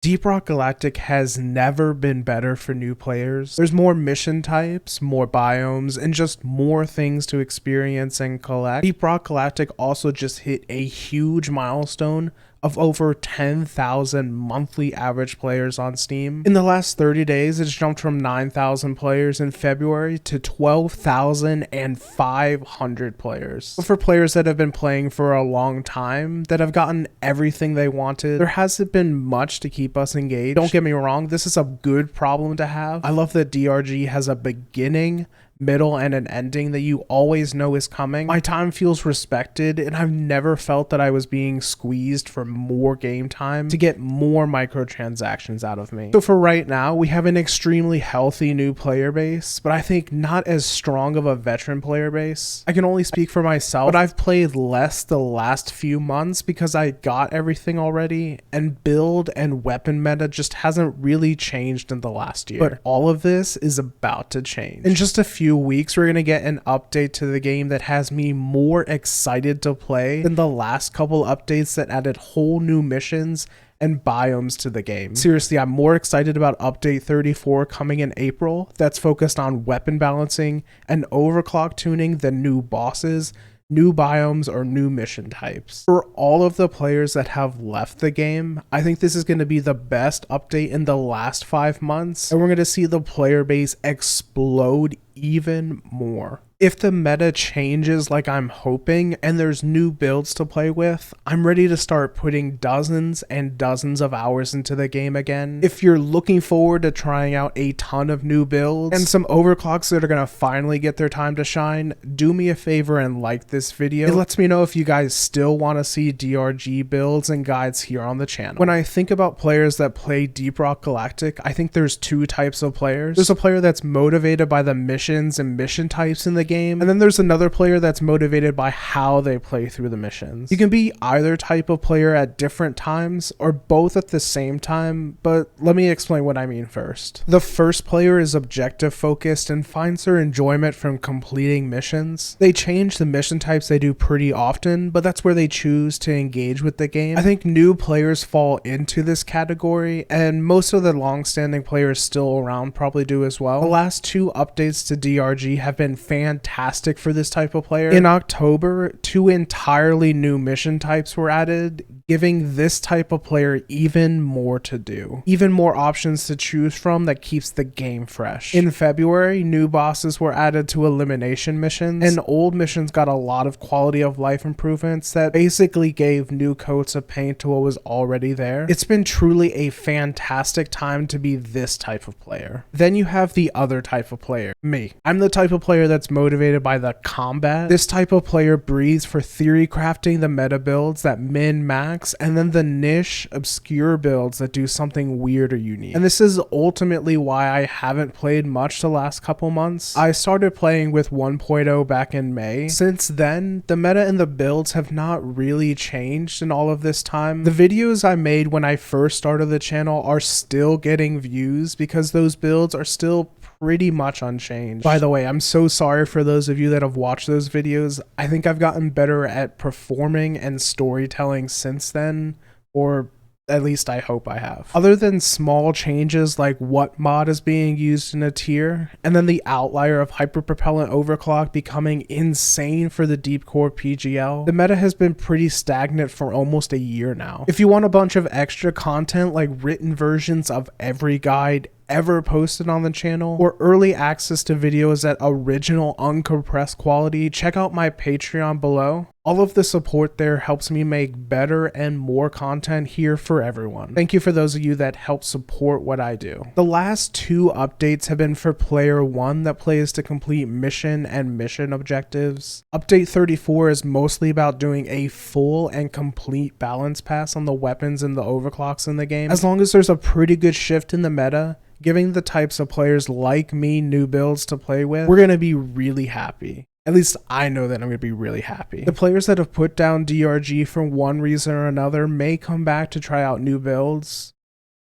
Deep Rock Galactic has never been better for new players. There's more mission types, more biomes, and just more things to experience and collect. Deep Rock Galactic also just hit a huge milestone of over 10,000 monthly average players on Steam. In the last 30 days, it's jumped from 9,000 players in February to 12,500 players. But for players that have been playing for a long time, that have gotten everything they wanted, there hasn't been much to keep us engaged. Don't get me wrong, this is a good problem to have. I love that DRG has a beginning, middle, and an ending that you always know is coming. My time feels respected, and I've never felt that I was being squeezed for more game time to get more microtransactions out of me. So for right now, we have an extremely healthy new player base, but I think not as strong of a veteran player base. I can only speak for myself, but I've played less the last few months because I got everything already, and build and weapon meta just hasn't really changed in the last year. But all of this is about to change. In just a few weeks, we're going to get an update to the game that has me more excited to play than the last couple updates that added whole new missions and biomes to the game. Seriously, I'm more excited about update 34 coming in April that's focused on weapon balancing and overclock tuning than new bosses, new biomes, or new mission types. For all of the players that have left the game, I think this is going to be the best update in the last 5 months, and we're going to see the player base explode even more. If the meta changes like I'm hoping and there's new builds to play with, I'm ready to start putting dozens and dozens of hours into the game again. If you're looking forward to trying out a ton of new builds and some overclocks that are going to finally get their time to shine, do me a favor and like this video. It lets me know if you guys still want to see DRG builds and guides here on the channel. When I think about players that play Deep Rock Galactic, I think there's two types of players. There's a player that's motivated by the missions and mission types in the game, and then there's another player that's motivated by how they play through the missions. You can be either type of player at different times or both at the same time, but let me explain what I mean first. The first player is objective focused and finds their enjoyment from completing missions. They change the mission types they do pretty often, but that's where they choose to engage with the game. I think new players fall into this category, and most of the long-standing players still around probably do as well. The last two updates to DRG have been fantastic for this type of player. In October, 2 entirely new mission types were added, giving this type of player even more to do. Even more options to choose from that keeps the game fresh. In February, new bosses were added to elimination missions, and old missions got a lot of quality of life improvements that basically gave new coats of paint to what was already there. It's been truly a fantastic time to be this type of player. Then you have the other type of player, me. I'm the type of player that's motivated by the combat. This type of player breathes for theory crafting the meta builds that min-max, and then the niche, obscure builds that do something weird or unique. And this is ultimately why I haven't played much the last couple months. I started playing with 1.0 back in May. Since then, the meta and the builds have not really changed in all of this time. The videos I made when I first started the channel are still getting views because those builds are still pretty much unchanged. By the way, I'm so sorry for those of you that have watched those videos. I think I've gotten better at performing and storytelling since then, or at least I hope I have. Other than small changes like what mod is being used in a tier, and then the outlier of hyperpropellant overclock becoming insane for the deep core PGL, the meta has been pretty stagnant for almost a year now. If you want a bunch of extra content like written versions of every guide ever posted on the channel, or early access to videos at original uncompressed quality, check out my Patreon below. All of the support there helps me make better and more content here for everyone. Thank you for those of you that help support what I do. The last two updates have been for player 1 that plays to complete mission and mission objectives. Update 34 is mostly about doing a full and complete balance pass on the weapons and the overclocks in the game. As long as there's a pretty good shift in the meta, giving the types of players like me new builds to play with, we're going to be really happy. At least I know that I'm going to be really happy. The players that have put down DRG for one reason or another may come back to try out new builds.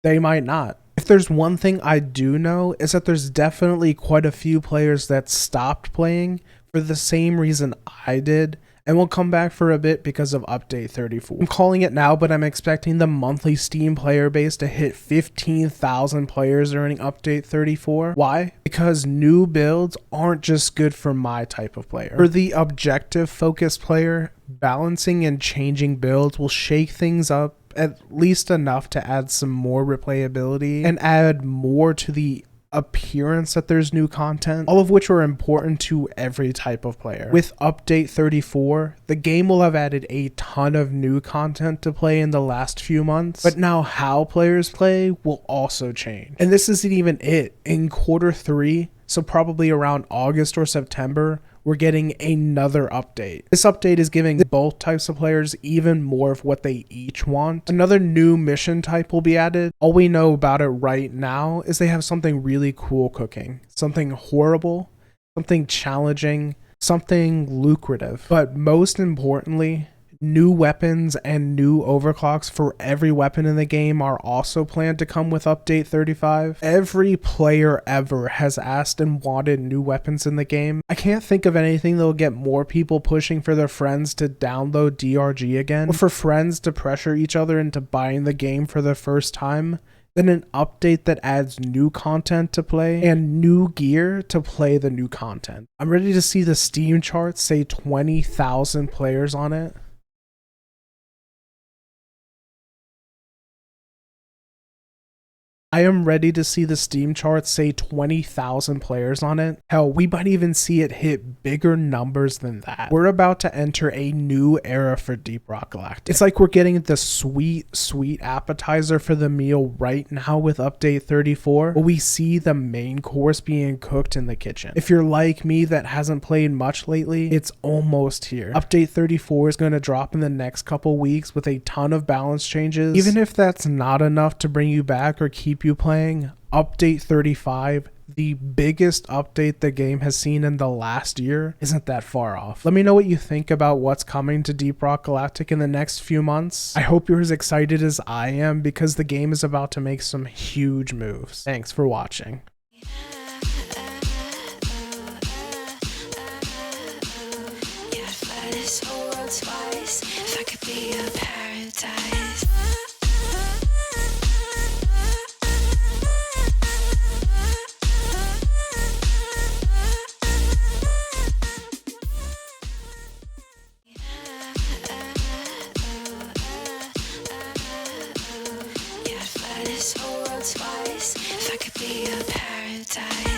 They might not. If there's one thing I do know, is that there's definitely quite a few players that stopped playing for the same reason I did, and will come back for a bit because of update 34. I'm calling it now, but I'm expecting the monthly Steam player base to hit 15,000 players during update 34. Why? Because new builds aren't just good for my type of player. For the objective focused player, balancing and changing builds will shake things up at least enough to add some more replayability and add more to the appearance that there's new content, all of which are important to every type of player. With update 34, the game will have added a ton of new content to play in the last few months, but now how players play will also change. And this isn't even it. In quarter 3, so probably around August or September, we're getting another update. This update is giving both types of players even more of what they each want. Another new mission type will be added. All we know about it right now is they have something really cool cooking, something horrible, something challenging, something lucrative. But most importantly, new weapons and new overclocks for every weapon in the game are also planned to come with update 35. Every player ever has asked and wanted new weapons in the game. I can't think of anything that will get more people pushing for their friends to download DRG again, or for friends to pressure each other into buying the game for the first time, than an update that adds new content to play and new gear to play the new content. I'm ready to see the Steam charts say 20,000 players on it. I am ready to see the Steam charts say 20,000 players on it. Hell, we might even see it hit bigger numbers than that. We're about to enter a new era for Deep Rock Galactic. It's like we're getting the sweet, sweet appetizer for the meal right now with update 34, but we see the main course being cooked in the kitchen. If you're like me that hasn't played much lately, it's almost here. Update 34 is going to drop in the next couple weeks with a ton of balance changes. Even if that's not enough to bring you back or keep you playing, update 35, the biggest update the game has seen in the last year, isn't that far off. Let me know what you think about what's coming to Deep Rock Galactic in the next few months. I hope you're as excited as I am because the game is about to make some huge moves. Thanks for watching. This whole world twice. If I could be a paradise.